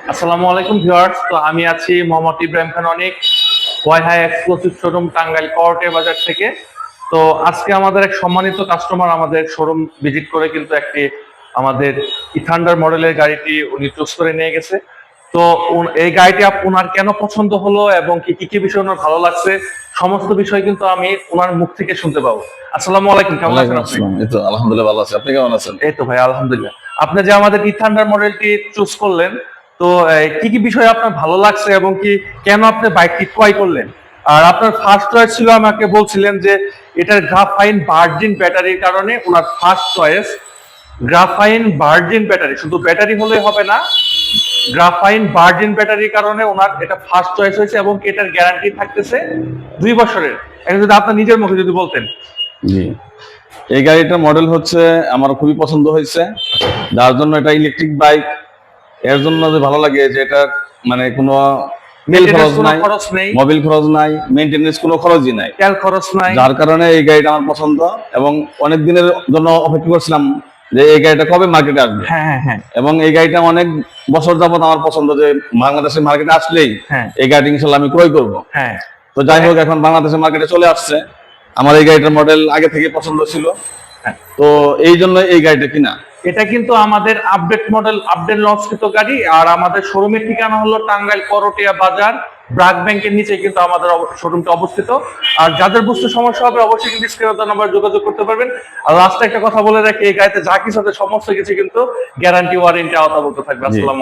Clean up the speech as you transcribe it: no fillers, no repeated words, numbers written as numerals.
আসসালামু আলাইকুম ভিউয়ার্স। তো আমি আছি মোহাম্মদ ইব্রাহিম খান অনিক, ওয়াই হাই এক্সক্লুসিভ শোরুম টাঙ্গাইল করটে বাজার থেকে। তো আজকে আমাদের এক সম্মানিত কাস্টমার আমাদের শোরুম ভিজিট করে কিন্তু একটি আমাদের ইথান্ডার মডেলের গাড়িটি উনি চুজ করে নিয়ে গেছে। তো এই গাড়িটি ওনার কেন পছন্দ হলো এবং কি কি বিষয় ওনার ভালো লাগছে সমস্ত বিষয় কিন্তু আমি ওনার মুখ থেকে শুনতে পাবো। আসসালামু আলাইকুম, কেমন আছেন আপনি? এই তো আলহামদুলিল্লাহ ভালো আছি। আপনি কেমন আছেন? এই তো ভাই আলহামদুলিল্লাহ। আপনি যে আমাদের ইথান্ডার মডেলটি চুজ করলেন, তো কি কি বিষয় আপনার ভালো লাগছে এবং কি কেন আপনি বাইকটি ক্রয় করলেন? আর আপনার ফার্স্ট চয়েস ছিল, আমাকে বলছিলেন যে এটার গ্রাফাইন ভার্জিন ব্যাটারির কারণে ওনার first choice graphene virgin battery. শুধু ব্যাটারি হলে হবে না, গ্রাফাইন ভার্জিন ব্যাটারির কারণে ওনার এটা ফার্স্ট চয়েস হয়েছে এবং এটার গ্যারান্টি থাকতেছে 2 বছরের। এখন যদি আপনার নিজের মুখে যদি বলতেন। জি, এই গাড়িটার মডেল হচ্ছে আমার খুবই পছন্দ হয়েছে, যার জন্য এটা ইলেকট্রিক বাইক। এর জন্য যে ভালো লাগে যে এটা মানে কোনো তেল খরচ নাই, মোবিল খরচ নাই, মেইনটেনেন্স কোনো খরচই নাই, তেল খরচ নাই, যার কারণে এই গাড়িটা আমার পছন্দ। এবং অনেক দিনের জন্য অপেক্ষা করছিলাম যে এই গাড়িটা কবে মার্কেটে আসবে। এবং এই গাড়িটা অনেক বছর যাবত আমার পছন্দ, যে বাংলাদেশের মার্কেটে আসলেই এই গাড়িটা ইনশাল্লাহ আমি ক্রয় করবো। তো যাই হোক, এখন বাংলাদেশের মার্কেটে চলে আসছে। আমার এই গাড়িটার মডেল আগে থেকে পছন্দ ছিল, তো এই জন্য এই গাড়িটা কিনা। এটা কিন্তু আমাদের আপডেট মডেল, আপডেট লঞ্চকৃত গাড়ি। আর আমাদের শোরুমের ঠিকানা হলো টাঙ্গাইল করটিয়া বাজার, ব্রাক ব্যাংকের নিচে কিন্তু আমাদের শোরুমটা অবস্থিত। আর যাদের বুঝতে সমস্যা হবে অবশ্যই কিন্তু স্ক্রিনে নাম্বার যোগাযোগ করতে পারবেন। আর লাস্টে একটা কথা বলে রাখি, এই গাড়িতে যা কিছু আছে সমস্ত কিছু কিন্তু গ্যারান্টি ওয়ারেন্টি আওতাভুক্ত থাকবে। আসসালামু আলাইকুম।